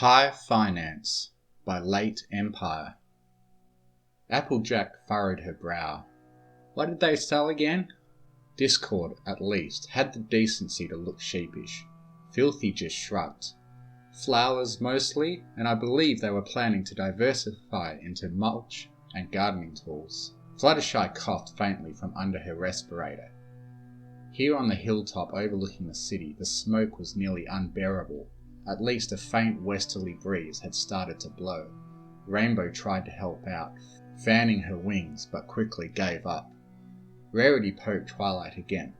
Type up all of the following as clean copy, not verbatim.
High Finance by Late Empire. Applejack furrowed her brow. What did they sell again? Discord, at least, had the decency to look sheepish. Filthy just shrugged. Flowers mostly, and I believe they were planning to diversify into mulch and gardening tools. Fluttershy coughed faintly from under her respirator. Here on the hilltop overlooking the city, the smoke was nearly unbearable. At least a faint westerly breeze had started to blow. Rainbow tried to help out, fanning her wings, but quickly gave up. Rarity poked Twilight again.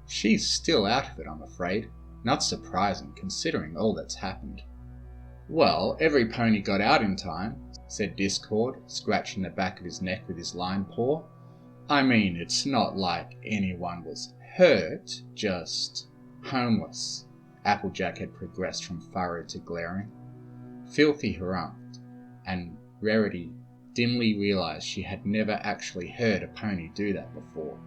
She's still out of it, I'm afraid. Not surprising, considering all that's happened. Well, every pony got out in time, said Discord, scratching the back of his neck with his line paw. I mean, it's not like anyone was hurt, just homeless. Applejack had progressed from furrowed to glaring. Filthy harumphed, and Rarity dimly realized she had never actually heard a pony do that before.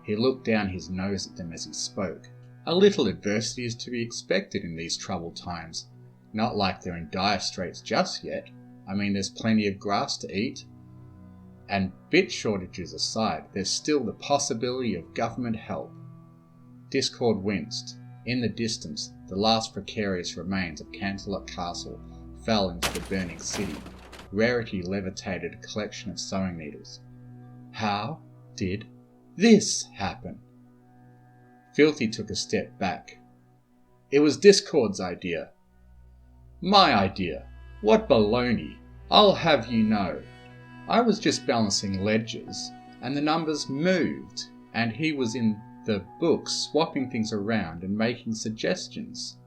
He looked down his nose at them as he spoke. A little adversity is to be expected in these troubled times. Not like they're in dire straits just yet. I mean, there's plenty of grass to eat. And bit shortages aside, there's still the possibility of government help. Discord winced. In the distance, the last precarious remains of Canterlot Castle fell into the burning city. Rarity levitated a collection of sewing needles. How did this happen? Filthy took a step back. It was Discord's idea. My idea. What baloney. I'll have you know. I was just balancing ledgers, and the numbers moved, and he was in the book swapping things around and making suggestions.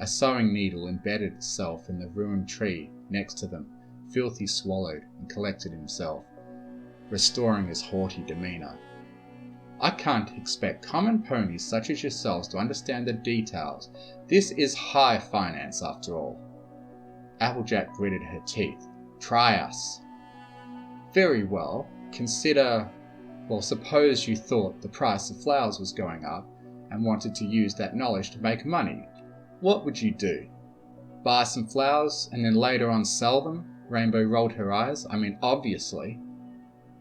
A sewing needle embedded itself in the ruined tree next to them. Filthy swallowed and collected himself, restoring his haughty demeanour. I can't expect common ponies such as yourselves to understand the details. This is high finance after all. Applejack gritted her teeth. Try us. Very well. Suppose you thought the price of flowers was going up and wanted to use that knowledge to make money. What would you do? Buy some flowers and then later on sell them? Rainbow rolled her eyes. I mean, obviously.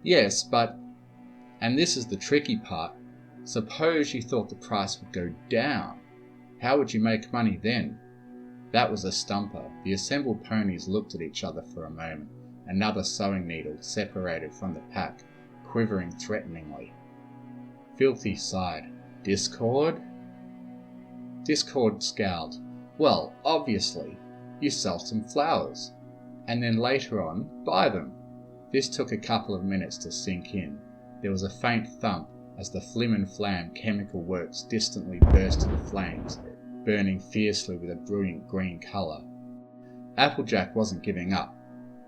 Yes, but... And this is the tricky part. Suppose you thought the price would go down. How would you make money then? That was a stumper. The assembled ponies looked at each other for a moment. Another sewing needle separated from the pack, quivering threateningly. Filthy sighed. Discord? Discord scowled. Well, obviously, you sell some flowers, and then later on, buy them. This took a couple of minutes to sink in. There was a faint thump as the Flim and Flam chemical works distantly burst into flames, burning fiercely with a brilliant green colour. Applejack wasn't giving up.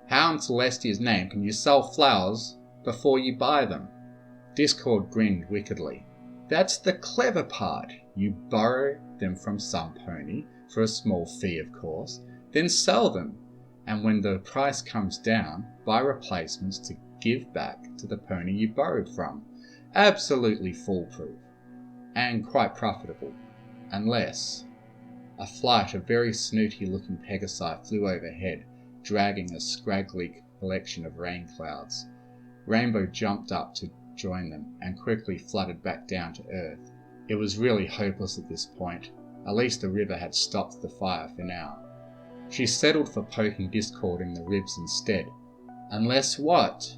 How in Celestia's name can you sell flowers before you buy them? Discord grinned wickedly. That's the clever part. You borrow them from some pony, for a small fee of course, then sell them, and when the price comes down, buy replacements to give back to the pony you borrowed from. Absolutely foolproof, and quite profitable, unless... A flight of very snooty-looking pegasi flew overhead, dragging a scraggly collection of rain clouds. Rainbow jumped up to join them and quickly fluttered back down to earth. It was really hopeless at this point. At least the river had stopped the fire for now. She settled for poking Discord in the ribs instead. Unless what?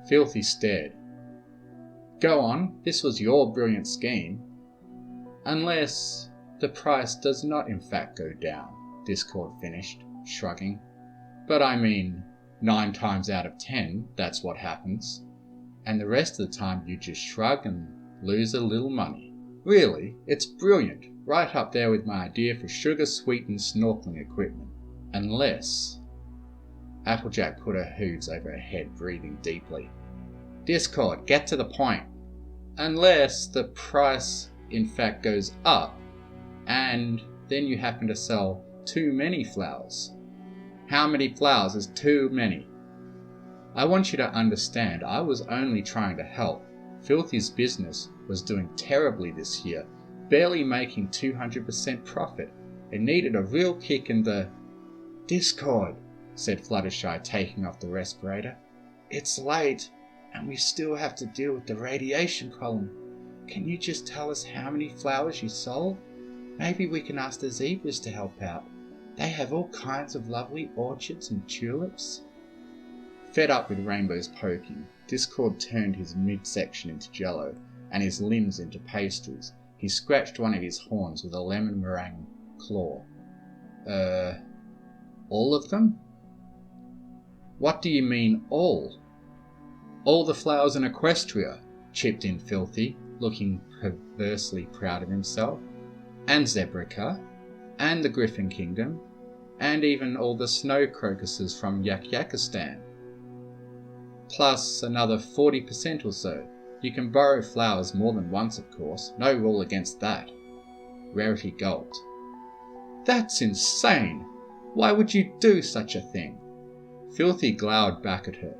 Filthy stared. Go on, this was your brilliant scheme. Unless the price does not in fact go down, Discord finished, shrugging. But I mean, 9 times out of 10, that's what happens. And the rest of the time you just shrug and lose a little money. Really, it's brilliant, right up there with my idea for sugar-sweetened snorkeling equipment. Unless... Applejack put her hooves over her head, breathing deeply. Discord, get to the point. Unless the price in fact goes up, and then you happen to sell too many flowers. How many flowers is too many? I want you to understand, I was only trying to help. Filthy's business was doing terribly this year, barely making 200% profit. It needed a real kick in the... Discord, said Fluttershy, taking off the respirator. It's late, and we still have to deal with the radiation problem. Can you just tell us how many flowers you sold? Maybe we can ask the zebras to help out. They have all kinds of lovely orchids and tulips. Fed up with Rainbow's poking, Discord turned his midsection into jello and his limbs into pastries. He scratched one of his horns with a lemon meringue claw. All of them? What do you mean, all? All the flowers in Equestria, chipped in Filthy, looking perversely proud of himself. And Zebrica, and the Griffin Kingdom, and even all the snow crocuses from Yakistan. Plus another 40% or so. You can borrow flowers more than once, of course. No rule against that. Rarity gulped. That's insane! Why would you do such a thing? Filthy glowered back at her.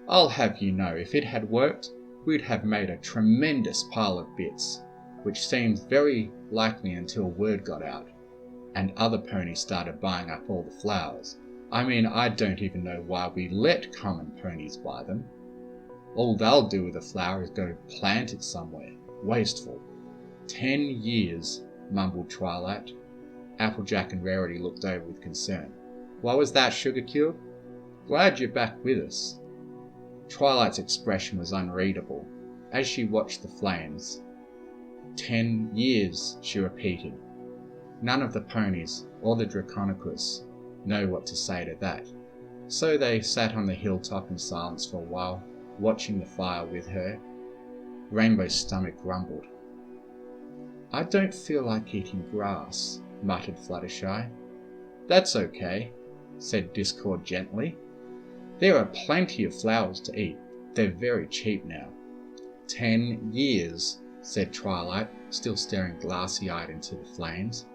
I'll have you know, if it had worked, we'd have made a tremendous pile of bits, which seemed very likely until word got out, and other ponies started buying up all the flowers. I mean, I don't even know why we let common ponies buy them. All they'll do with a flower is go plant it somewhere. Wasteful. 10 years, mumbled Twilight. Applejack and Rarity looked over with concern. What was that, Sugarcube? Glad you're back with us. Twilight's expression was unreadable as she watched the flames. 10 years, she repeated. None of the ponies or the Draconicus know what to say to that. So they sat on the hilltop in silence for a while, watching the fire with her. Rainbow's stomach rumbled. I don't feel like eating grass, muttered Fluttershy. That's okay, said Discord gently. There are plenty of flowers to eat. They're very cheap now. 10 years, said Twilight, still staring glassy-eyed into the flames.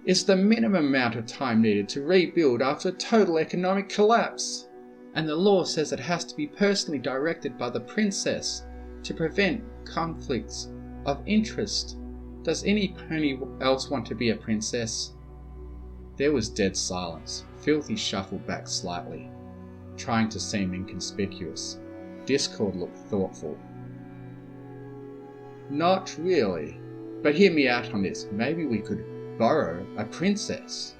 It's the minimum amount of time needed to rebuild after a total economic collapse. And the law says it has to be personally directed by the princess to prevent conflicts of interest. Does any pony else want to be a princess? There was dead silence. Filthy shuffled back slightly, trying to seem inconspicuous. Discord looked thoughtful. Not really. But hear me out on this. Maybe we could borrow a princess.